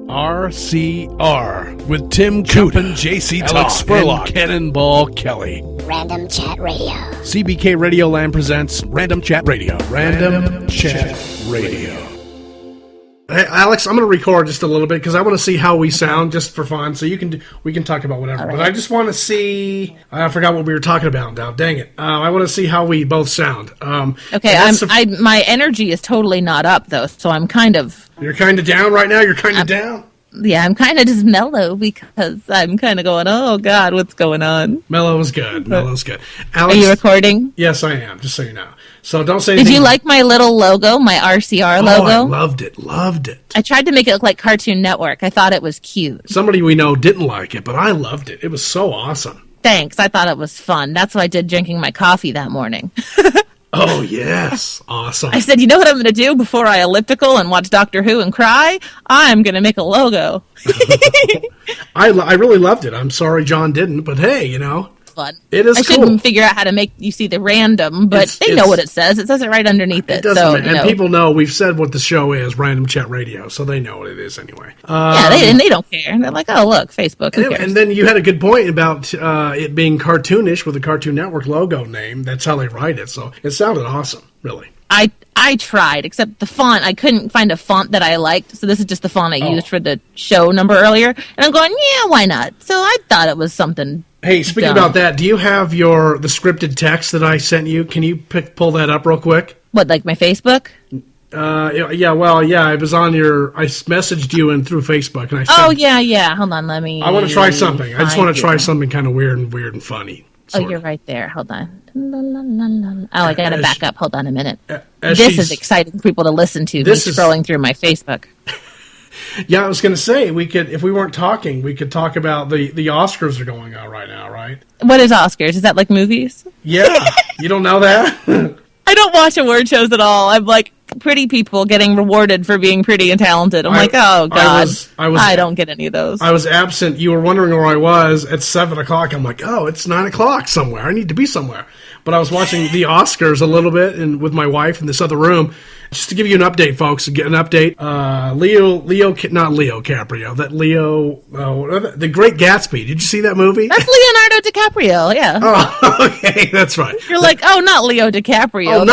RCR with Tim Coop and JC Alex and Cannonball Kelly. Random Chat Radio. CBK Radio Land presents Random Chat Radio. Random Chat Radio. Hey, Alex, I'm going to record just a little bit because I want to see how we sound just for fun. So we can talk about whatever. Right. But I just want to see. I forgot what we were talking about now. Dang it! I want to see how we both sound. Okay, my energy is totally not up though, so I'm kind of. You're kind of down right now. You're kind of down. Yeah, I'm kind of just mellow because I'm kind of going, oh, God, what's going on? Mellow is good. Mellow's good. Alex, are you recording? Yes, I am, just so you know. So don't say anything. Did you like my little logo, my RCR logo? Oh, I loved it. I tried to make it look like Cartoon Network. I thought it was cute. Somebody we know didn't like it, but I loved it. It was so awesome. Thanks. I thought it was fun. That's what I did drinking my coffee that morning. Oh, yes. Awesome. I said, you know what I'm going to do before I elliptical and watch Doctor Who and cry? I'm going to make a logo. I really loved it. I'm sorry John didn't, but hey, you know. Fun. It is I cool. shouldn't figure out how to make you see the random, but they know what it says. It says it right underneath it. It doesn't so, matter. And people know we've said what the show is, Random Chat Radio, so they know what it is anyway. Yeah, they don't care. They're like, oh, look, Facebook. Who cares? And then you had a good point about it being cartoonish with a Cartoon Network logo name. That's how they write it, so it sounded awesome, really. I tried, except the font, I couldn't find a font that I liked, so this is just the font I used for the show number earlier, and I'm going, yeah, why not? So I thought it was something. Hey, speaking about that, do you have the scripted text that I sent you? Can you pull that up real quick? What, like my Facebook? It was on I messaged you through Facebook, and I said, yeah, hold on, let me. I want to try something. I just want to try something kind of weird and funny. Oh, you're right there. Hold on. Oh, I got to back up. Hold on a minute. This is exciting for people to listen to. Me scrolling through my Facebook. Yeah, I was going to say, we could, if we weren't talking, we could talk about the Oscars are going on right now, right? What is Oscars? Is that like movies? Yeah. You don't know that? I don't watch award shows at all. I'm like pretty people getting rewarded for being pretty and talented. I'm like, oh, God. I don't get any of those. I was absent. You were wondering where I was at 7 o'clock. I'm like, oh, it's 9 o'clock somewhere. I need to be somewhere. But I was watching the Oscars a little bit and with my wife in this other room. Just to give you an update, folks, get an update. Not Leo Caprio, The Great Gatsby. Did you see that movie? That's Leonardo DiCaprio, yeah. Oh, okay, that's right. You're like, oh, not Leo DiCaprio,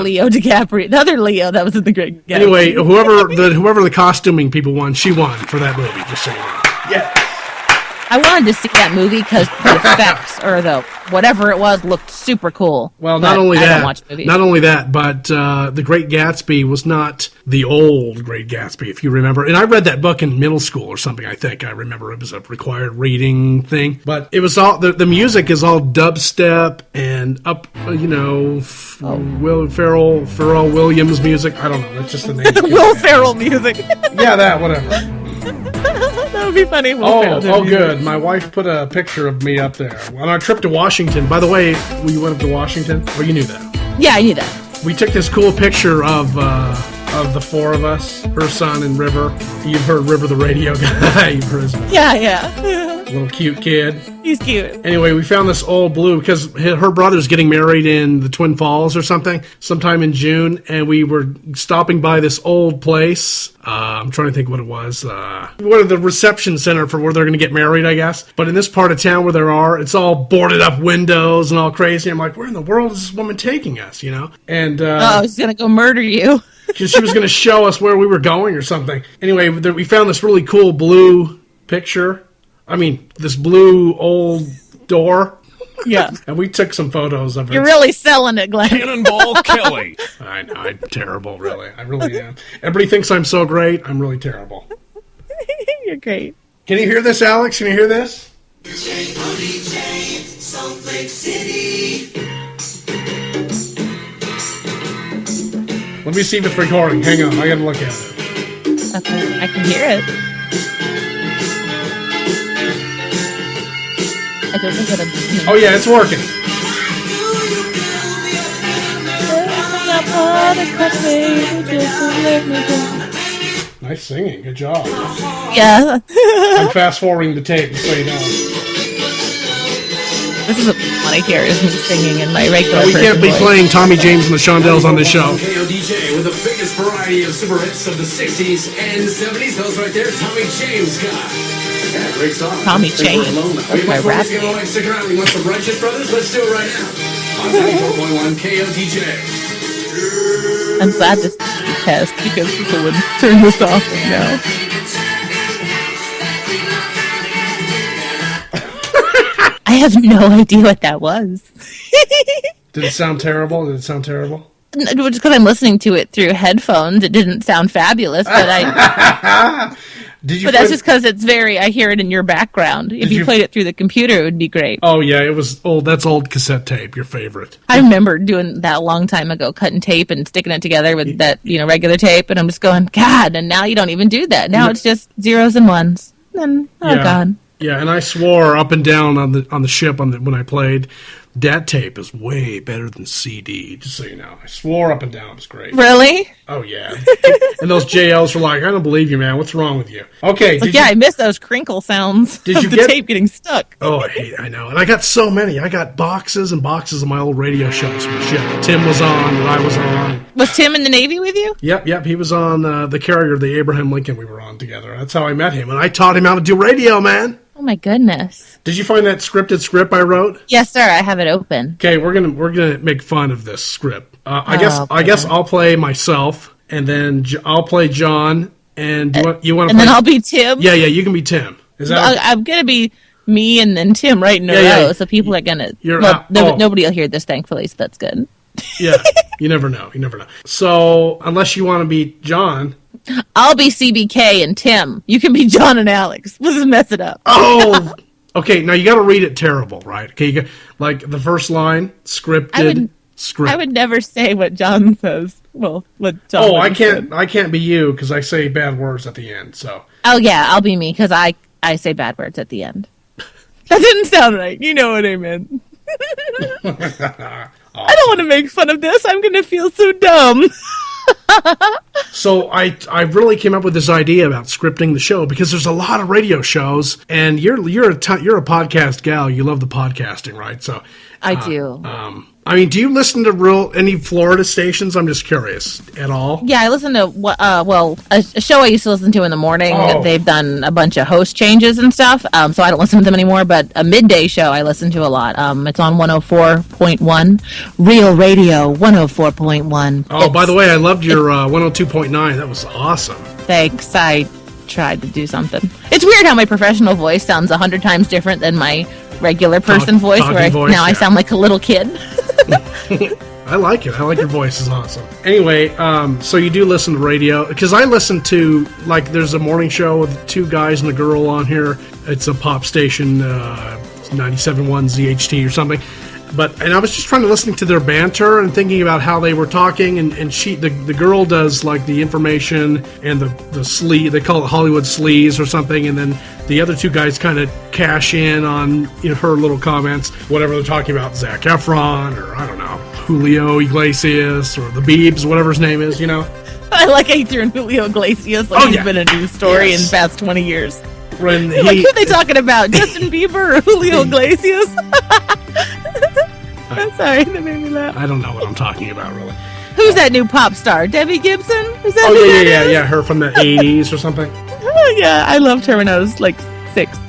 Leo DiCaprio, the other Leo that was in The Great Gatsby. Anyway, whoever the costuming people won, she won for that movie, just so you know. Yeah. I wanted to see that movie because the effects or the whatever it was looked super cool. Well, not only that, but The Great Gatsby was not the old Great Gatsby, if you remember. And I read that book in middle school or something. I think I remember it was a required reading thing. But it was all the music is all dubstep and Pharrell Williams music. I don't know. That's just the name. Will Ferrell music. Yeah, that whatever. That would be funny. Oh, good. My wife put a picture of me up there on our trip to Washington. By the way, we went up to Washington. Oh, you knew that? Yeah, I knew that. We took this cool picture of the four of us, her son and River. You've heard River the radio guy. You've heard his little cute kid. He's cute. Anyway, we found this old blue because her brother's getting married in the Twin Falls or sometime in June, and we were stopping by this old place. I'm trying to think what it was. The reception center for where they're going to get married, I guess. But in this part of town where it's all boarded up windows and all crazy. I'm like, where in the world is this woman taking us, you know? And she's going to go murder you. Because she was going to show us where we were going or something. Anyway, we found this really cool blue picture. I mean, this blue old door. Yeah. And we took some photos of it. You're really selling it, Glenn. Cannonball Kelly. I know, I'm terrible, really. I really am. Everybody thinks I'm so great. I'm really terrible. You're great. Can you hear this, Alex? Can you hear this? Salt Lake City. Let me see if it's recording. Hang on, I gotta look at it. Okay, I can hear it. I don't think it'll. Oh yeah, it's working. Nice singing, good job. Yeah. I'm fast forwarding the tape, so you know. This is what I want to hear is me singing in my regular. We can't be voice. playing Tommy James and the Shondells on this show. DJ with the biggest variety variety of super hits of the 60s and 70s. Those right there, Tommy James got. Yeah, great song. Tommy Think we're James. alone. That's We my much more rap music in our life. Stick around. We want some Righteous Brothers. Let's do it right now. On 94.1 KOTJ. I'm glad this is a test because people would turn this off now. I have no idea what that was. Did it sound terrible? Just because I'm listening to it through headphones, it didn't sound fabulous, but that's just because it's I hear it in your background. If you played it through the computer, it would be great. Oh, yeah, it was old. That's old cassette tape, your favorite. I remember doing that a long time ago, cutting tape and sticking it together with that, regular tape, and I'm just going, God, and now you don't even do that. Now it's just zeros and ones. And, God. Yeah, and I swore up and down on the ship when I played, that tape is way better than CD, just so you know. I swore up and down it was great. Really? Oh, yeah. And those JLs were like, I don't believe you, man. What's wrong with you? Okay. I miss those crinkle sounds of the tape getting stuck. Oh, I know. And I got so many. I got boxes and boxes of my old radio shows from shit. Tim was on, and I was on. Was Tim in the Navy with you? Yep. He was on the carrier, the Abraham Lincoln we were on together. That's how I met him. And I taught him how to do radio, man. Oh my goodness! Did you find that scripted script I wrote? Yes, sir. I have it open. Okay, we're gonna make fun of this script. I guess I'll play myself, and then I'll play John. And you want to? And then I'll be Tim. Yeah. You can be Tim. Is that? I'm gonna be me and then Tim right in a row. So people are gonna. Nobody will hear this, thankfully. So that's good. Yeah. You never know. So unless you want to be John. I'll be CBK and Tim. You can be John and Alex. Let's just mess it up. Oh, okay. Now you got to read it terrible, right? Okay, like the first line, scripted. Script. I would never say what John says. Well, what John. Oh, I can't be you because I say bad words at the end. So. Oh yeah, I'll be me because I say bad words at the end. That didn't sound right. You know what I meant. Awesome. I don't want to make fun of this. I'm going to feel so dumb. So I really came up with this idea about scripting the show because there's a lot of radio shows, and you're a podcast gal. You love the podcasting, right? So I do. Do you listen to any Florida stations? I'm just curious at all. Yeah, I listen to a show I used to listen to in the morning. Oh. They've done a bunch of host changes and stuff, so I don't listen to them anymore. But a midday show I listen to a lot. It's on 104.1 Real Radio 104.1. Oh, by the way, I loved your 102.9. That was awesome. Thanks. I tried to do something. It's weird how my professional voice sounds 100 times different than my regular person voice, I sound like a little kid. I like it. I like your voice. It's awesome. Anyway, so you do listen to radio? Because I listen to, there's a morning show with two guys and a girl on here. It's a pop station, 97.1 ZHT or something. And I was just trying to listen to their banter and thinking about how they were talking, and the girl does the information and the sleaze, they call it Hollywood sleaze or something, and then the other two guys kind of cash in on her little comments, whatever they're talking about, Zac Efron or I don't know, Julio Iglesias or the Biebs, whatever his name is, I like how you threw in Julio Iglesias he's been a news story in the past 20 years. Who are they talking about? Justin Bieber or Julio Iglesias? I'm sorry, that made me laugh. I don't know what I'm talking about, really. Who's that new pop star? Debbie Gibson? Is that yeah, her from the 80s or something. Oh, yeah, I loved her when I was 6.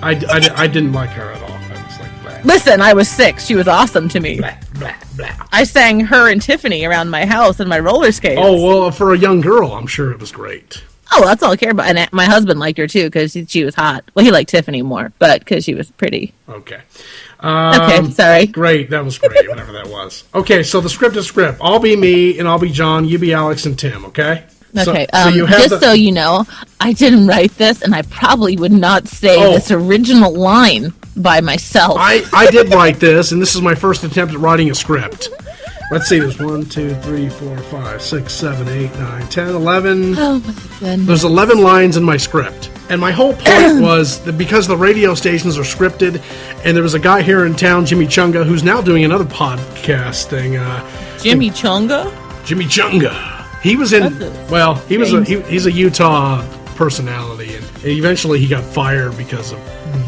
I didn't like her at all. I was blah. Listen, I was 6. She was awesome to me. Blah, blah, blah. I sang her and Tiffany around my house in my roller skates. Oh, well, for a young girl, I'm sure it was great. Oh, that's all I care about. And my husband liked her, too, because she was hot. Well, he liked Tiffany more, but because she was pretty. Okay. Okay, sorry. Great. That was great, whatever that was. Okay, so the script is script. I'll be me, and I'll be John. You be Alex and Tim, okay? Okay, so you know, I didn't write this, and I probably would not say this original line by myself. I did write this, and this is my first attempt at writing a script. Let's see, there's 1, 2, 3, 4, 5, 6, 7, 8, 9, 10, 11. Oh, my goodness. There's 11 lines in my script. And my whole point was that because the radio stations are scripted, and there was a guy here in town, Jimmy Chunga, who's now doing another podcast thing. Jimmy Chunga? Jimmy Chunga. He was in, he's a Utah personality, and eventually he got fired because of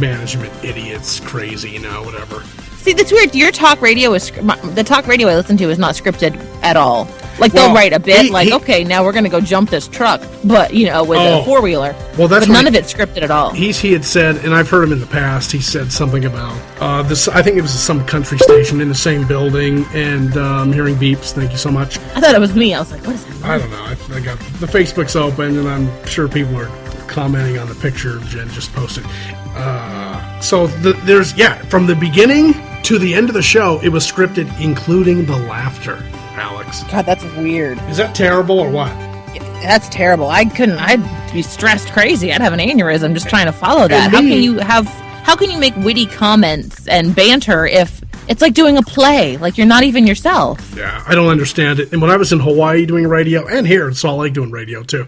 management idiots, crazy, whatever. See, that's weird. Your talk radio the talk radio I listen to is not scripted at all. Like, they'll write a bit, okay, now we're going to go jump this truck, but, with a four-wheeler. Well, that's but none of it's scripted at all. He had said, and I've heard him in the past, he said something about this. I think it was some country station in the same building, and I'm hearing beeps. Thank you so much. I thought it was me. I was like, what is that? I don't know. I got the Facebook's open, and I'm sure people are commenting on the picture Jen just posted. So there's from the beginning to the end of the show, it was scripted, including the laughter. Alex, God, that's weird. Is that terrible or what? That's terrible. I'd be stressed crazy. I'd have an aneurysm just trying to follow that. How can you make witty comments and banter if it's like doing a play? Like, you're not even yourself. Yeah, I don't understand it. And when I was in Hawaii doing radio, and here in Salt Lake doing radio too,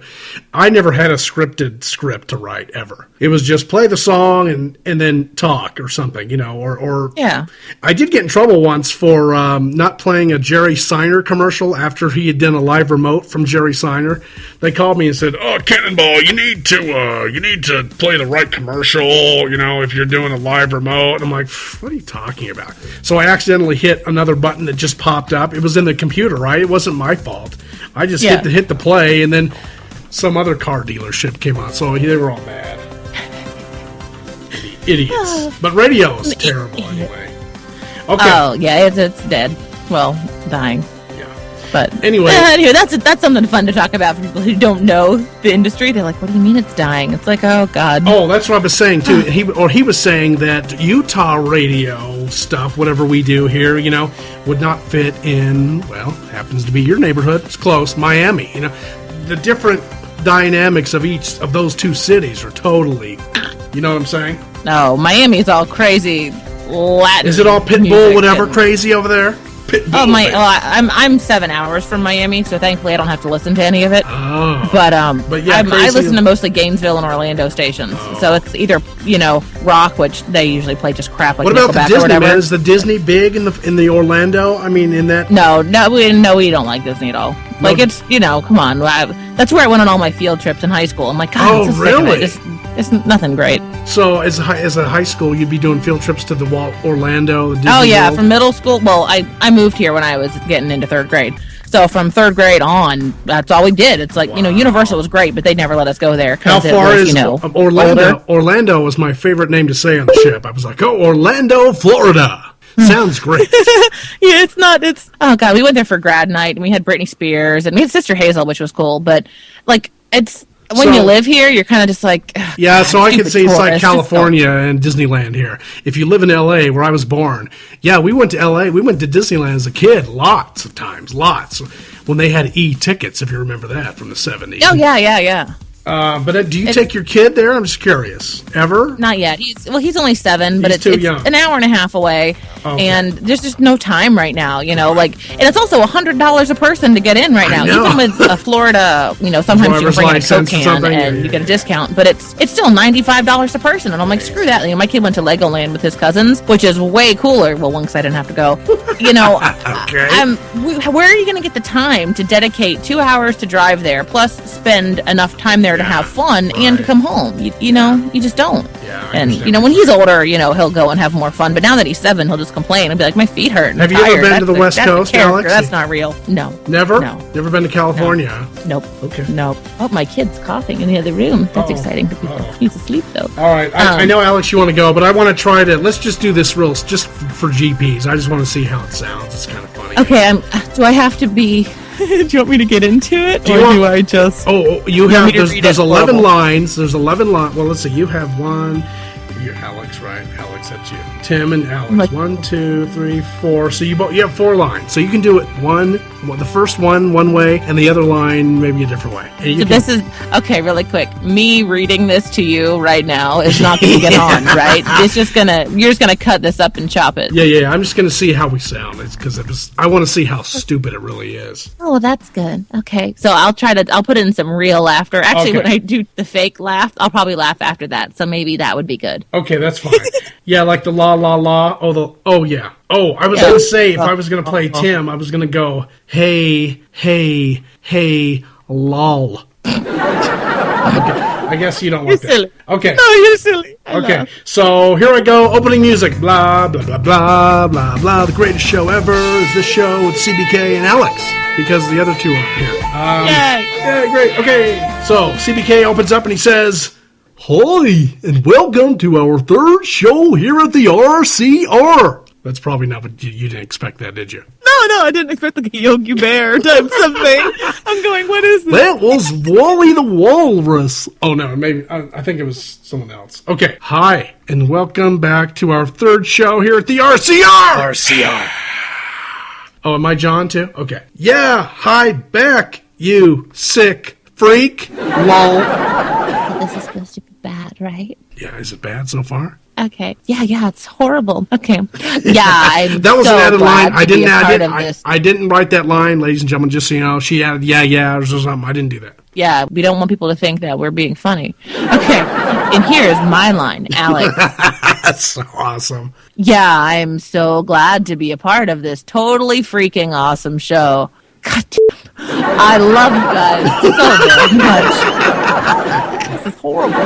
I never had a scripted script to write ever. It was just play the song and then talk or something, or yeah. I did get in trouble once for not playing a Jerry Seiner commercial after he had done a live remote from Jerry Seiner. They called me and said, "Oh, Cannonball, you need to play the right commercial, if you're doing a live remote." And I'm like, "What are you talking about?" So I accidentally hit another button that just popped up. It was in the computer, right? It wasn't my fault. I just hit the play, and then some other car dealership came on. So they were all bad. Idiots. But radio is terrible anyway. Okay. Oh, yeah, it's dead. Well, dying. Yeah. But anyway, that's something fun to talk about for people who don't know the industry. They're like, "What do you mean it's dying?" It's like, oh God. Oh, that's what I was saying too. He was saying that Utah radio stuff, whatever we do here, would not fit in. Well, happens to be your neighborhood. It's close, Miami. The different dynamics of each of those two cities are totally. You know what I'm saying? No, Miami's all crazy Latin. Is it all Pitbull, whatever, crazy over there? Pitbull. I'm 7 hours from Miami, so thankfully I don't have to listen to any of it. Oh. But yeah, I listen to mostly Gainesville and Orlando stations, so it's either rock, which they usually play just crap like What about Nickelback the Disney, or whatever. man? Is the Disney big in the Orlando? I mean, in that. No, we don't like Disney at all. Like, it's come on. That's where I went on all my field trips in high school. I'm like, God, oh really? It's nothing great. So as a high school, you'd be doing field trips to the Orlando, the Disney Oh yeah, World? from middle school. Well, I moved here when I was getting into third grade. So from third grade on, that's all we did. It's like, Universal was great, but they never let us go there. How far is Orlando? Orlando? Orlando was my favorite name to say on the ship. I was like, oh, Orlando, Florida. Sounds great. Yeah, it's oh God, we went there for grad night and we had Britney Spears and we had Sister Hazel, which was cool, but like when you live here, you're kind of just like, yeah. So I can see it's like tourists. California and Disneyland here. If you live in L.A., where I was born, yeah, we went to L.A. We went to Disneyland as a kid, lots of times, when they had e-tickets. If you remember that from the 70s. Oh yeah. But do you take your kid there? I'm just curious. Ever? Not yet. He's only 7, but it's young. an hour and a half away, and there's just no time right now. And it's also $100 a person to get in right now. Even with Florida, sometimes you can bring in a Coke can and you get a discount, but it's still $95 a person. And I'm like, screw that. My kid went to Legoland with his cousins, which is way cooler. Well, one because I didn't have to go. Okay. Where are you going to get the time to dedicate 2 hours to drive there, plus spend enough time there to have fun and to come home? You just don't. Yeah, and when he's older, he'll go and have more fun. But now that he's 7, he'll just complain and be like, my feet hurt. Have you ever been to the West Coast, Alex? That's not real. No. Never? No. Never been to California? No. Nope. Okay. Nope. Oh, my kid's coughing in the other room. That's exciting. He's asleep though. All right. I know, Alex, you want to go, but I want to try to. Let's just do this just for GPs. I just want to see how it sounds. It's kind of funny. Okay. Do I have to be? Do you want me to get into it, do I just? Oh, you have. There's 11 lines. There's 11 lines. Well, let's see. You have one. You're Alex, right? Alex, that's you. Tim and Alex. 1, 2, 3, 4. So you have 4 lines. So you can do it the first one way, and the other line maybe a different way. This is okay. Really quick. Me reading this to you right now is not going to get on, right? You're just gonna cut this up and chop it. Yeah. I'm just gonna see how we sound. It's because I want to see how stupid it really is. Oh, well, that's good. Okay, so I'll put in some real laughter. Actually, when I do the fake laugh, I'll probably laugh after that. So maybe that would be good. Okay, that's fine. Yeah, like the la la la. Oh yeah. Oh, I was gonna say if I was gonna play Tim, I was gonna go hey lol. Okay. I guess you don't like that. Silly. Okay. No, you're silly. Okay, so here I go. Opening music. Blah, blah, blah, blah, blah, blah. The greatest show ever is this show with CBK and Alex, because the other two aren't here. Yeah, great. Okay, so CBK opens up and he says, "Hi, and welcome to our third show here at the RCR." That's probably not what you didn't expect that, did you? No, I didn't expect like a Yogi Bear type something. I'm going, what is this? That was Wally the Walrus. Oh, no, maybe, I think it was someone else. Okay, hi, and welcome back to our third show here at the RCR! RCR. Oh, am I John, too? Okay. Yeah, hi, back, you sick freak. Lol. This is supposed to be bad, right? Yeah, is it bad so far? Okay. Yeah, it's horrible. Okay. Yeah, I'm that was so an added glad line. to be a part of this. I didn't write that line, ladies and gentlemen, just so you know. She added, yeah, or something. I didn't do that. Yeah, we don't want people to think that we're being funny. Okay, and here's my line, Alex. That's so awesome. Yeah, I'm so glad to be a part of this totally freaking awesome show. God damn. I love you guys so very much. This is horrible.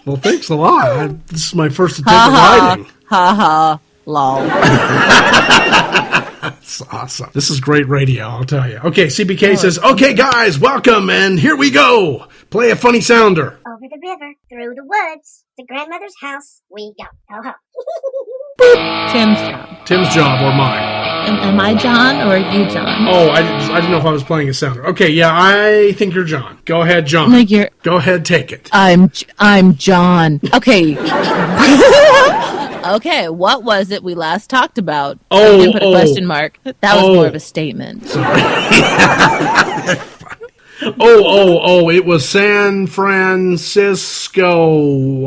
Well, thanks a lot. This is my first attempt at writing. Lol. That's awesome. This is great radio, I'll tell you. Okay, CBK says, "Okay, guys, welcome, and here we go. Play a funny sounder." Over the river, through the woods, to grandmother's house we go. Ho ho. Tim's job. Tim's job or mine? Am I John or are you John? Oh, I didn't know if I was playing a sounder. Okay, yeah, I think you're John. Go ahead, John. No, you're... Go ahead, take it. I'm John. Okay. Okay, what was it we last talked about? Oh, you didn't put a question mark. That was more of a statement. Sorry. It was San Francisco,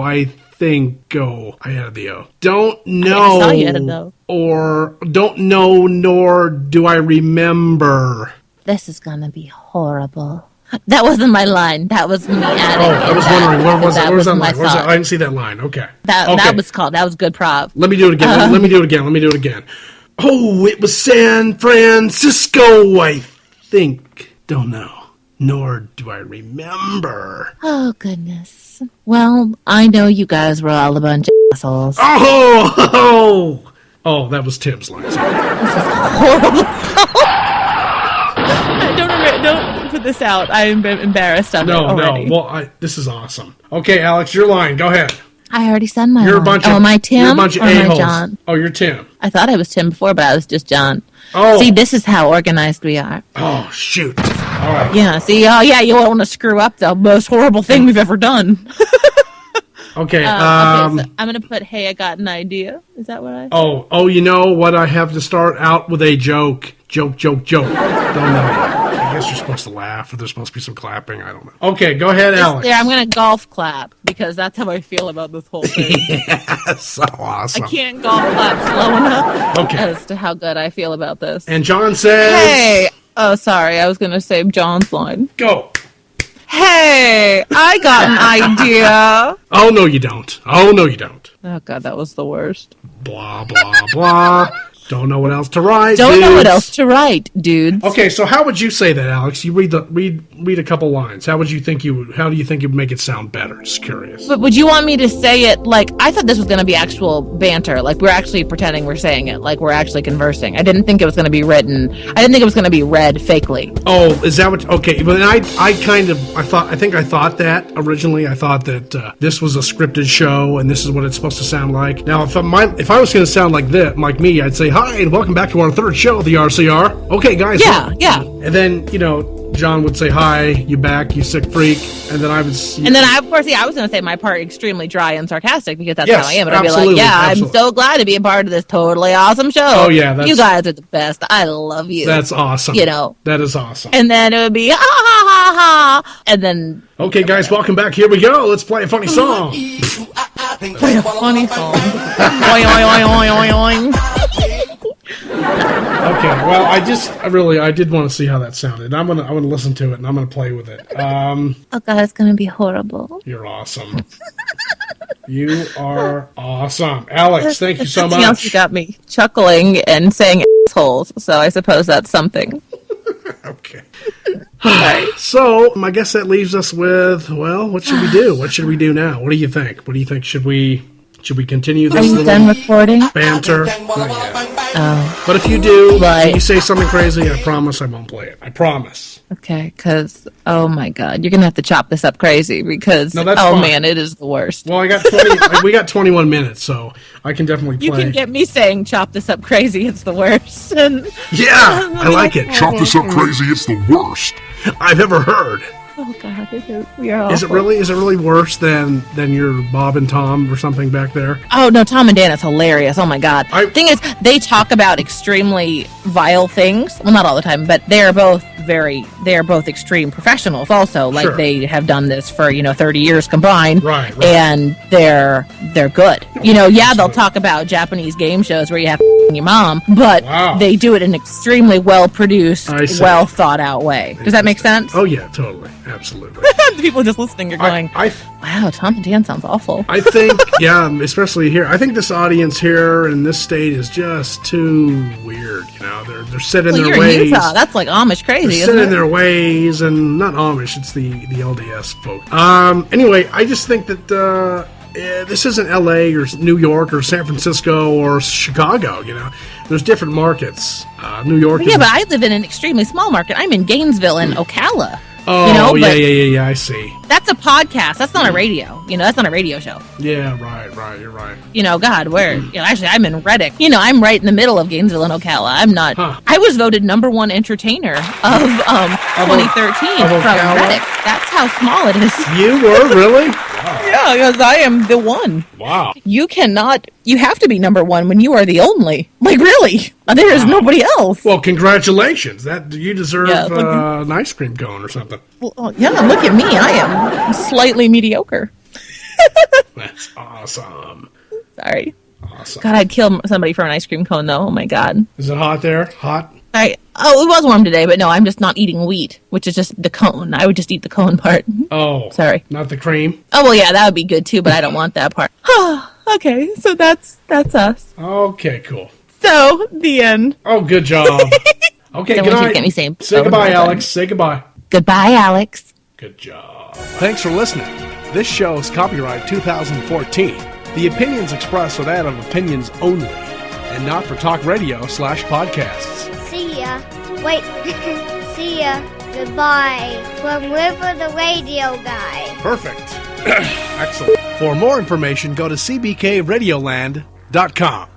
I think. Oh, I added the O. Don't know. I saw you added the O. Or don't know, nor do I remember. This is gonna be horrible. That wasn't my line. That was me adding. Oh, I was wondering, where was that? Where was that line? Thought. I didn't see that line. Okay. That was called. That was good prop. Let me do it again. Let me do it again. Oh, it was San Francisco, I think. Don't know. Nor do I remember. Oh, goodness. Well, I know you guys were all a bunch of assholes. Oh, that was Tim's line. This is horrible. Don't put this out. I'm embarrassed of it already. No. Well, this is awesome. Okay, Alex, your line. Go ahead. I already said my You're line. a bunch of, am I Tim you're a bunch of or am I a-holes. John? Oh, you're Tim. I thought I was Tim before, but I was just John. Oh. See, this is how organized we are. Oh, shoot. All right. Yeah, see, you don't want to screw up the most horrible thing we've ever done. Okay. Okay, so I'm going to put, hey, I got an idea. Is that what I... Oh, you know what? I have to start out with a joke. Joke. Don't know yet. I guess you're supposed to laugh, or there's supposed to be some clapping. I don't know. Okay, go ahead, Alex. There, I'm going to golf clap, because that's how I feel about this whole thing. Yeah, so awesome. I can't golf clap slow enough Okay. as to how good I feel about this. And John says... Hey! Oh, sorry, I was going to say John's line. Go. Hey! I got an idea! Oh, no, you don't. Oh, God, that was the worst. Blah, blah, blah. Don't know what else to write, Don't know what dudes. else to write, dudes. Okay, so how would you say that, Alex? You read a couple lines. How do you think you'd make it sound better? Just curious. But would you want me to say it like, I thought this was going to be actual banter, like we're actually pretending we're saying it, like we're actually conversing. I didn't think it was going to be written. I didn't think it was going to be read fakely. Oh, is that what? Okay, but I thought that originally. I thought that this was a scripted show and this is what it's supposed to sound like. Now, if I was going to sound like me, I'd say, hi, and welcome back to our third show of the RCR. Okay, guys. Yeah. And then, John would say, hi, you back, you sick freak. And then I would... And then, of course, I was going to say my part extremely dry and sarcastic because that's yes, how I am. But I'd be like, I'm so glad to be a part of this totally awesome show. Oh, yeah. You guys are the best. I love you. That's awesome. That is awesome. And then it would be, ha, ha, ha, ha. And then... Okay, guys, welcome back. Here we go. Let's play a funny song. Play a funny song. Oing, oing, oing, oing, oing. Okay, well, I did want to see how that sounded. I'm gonna listen to it and I'm gonna play with it. Oh God, it's gonna be horrible. You're awesome. You are awesome, Alex. Thank you so much. Something else you got me chuckling and saying assholes. So I suppose that's something. Okay. So, I guess that leaves us with, well, what should we do? What should we do now? What do you think? What do you think? Should we continue Are this you little done recording? banter? Oh, But if you do, Right. and you say something crazy, I promise I won't play it. I promise. okay. Because, oh my God, you're going to have to chop this up crazy because, No, that's oh fine. man, it is the worst. Well, I got 20. We got 21 minutes, so I can definitely play. You can get me saying chop this up crazy. It's the worst. And, Yeah, I like it. Chop this up crazy, it's the worst. I've ever heard. oh God, it is. We are Is it awful. really? Is it really worse than your Bob and Tom or something back there? Oh no, Tom and Dan is hilarious. Oh my God. Thing is, they talk about extremely vile things. Well, not all the time, but they are both extreme professionals. Also, like Sure. they have done this for 30 years combined. Right. And they're good. They'll Absolutely. talk about Japanese game shows where you have your mom, but Wow. they do it in an extremely well produced, I see. well thought out way. Does that make sense? Oh yeah, totally, absolutely. The people just listening are going, Wow, Tom and Dan sounds awful. I think, yeah, especially here. I think this audience here in this state is just too weird. They're set in Well, their you're ways. in Utah. That's like Amish They're crazy, set isn't in it? their ways, and not Amish. It's the LDS folk. Anyway, I just think that this isn't L.A. or New York or San Francisco or Chicago. There's different markets. New York. Yeah, but I live in an extremely small market. I'm in Gainesville and Ocala. Oh, but yeah. I see. that's a podcast. That's not a radio. That's not a radio show. Yeah, right. You're right. God, where? Actually, I'm in Reddick. I'm right in the middle of Gainesville and Ocala. I'm not. Huh. I was voted #1 entertainer of 2013 of from Ocala? Reddick. That's how small it is. You were really? yeah, because I am the one. Wow. You cannot. You have to be #1 when you are the only. Like really, there is nobody else. Well, congratulations. That you deserve Yeah, look- an ice cream cone or something. Well, yeah, look at me. I am slightly mediocre. That's awesome. Sorry. Awesome. God, I'd kill somebody for an ice cream cone, though. Oh my God. Is it hot there? Hot? It was warm today, but no, I'm just not eating wheat, which is just the cone. I would just eat the cone part. Oh. Sorry. Not the cream? Oh well, yeah, that would be good too, but I don't want that part. Okay, so that's us. Okay, cool. So, the end. Oh, good job. Okay, Don't good want you to night. get me saying Say oh, goodbye, no, Alex. Say goodbye. Goodbye, Alex. Good job. Thanks for listening. This show is copyright 2014. The opinions expressed are that of opinions only, and not for talk radio/podcasts. See ya. Wait. See ya. Goodbye. From River the Radio Guy. Perfect. Excellent. For more information, go to cbkradioland.com.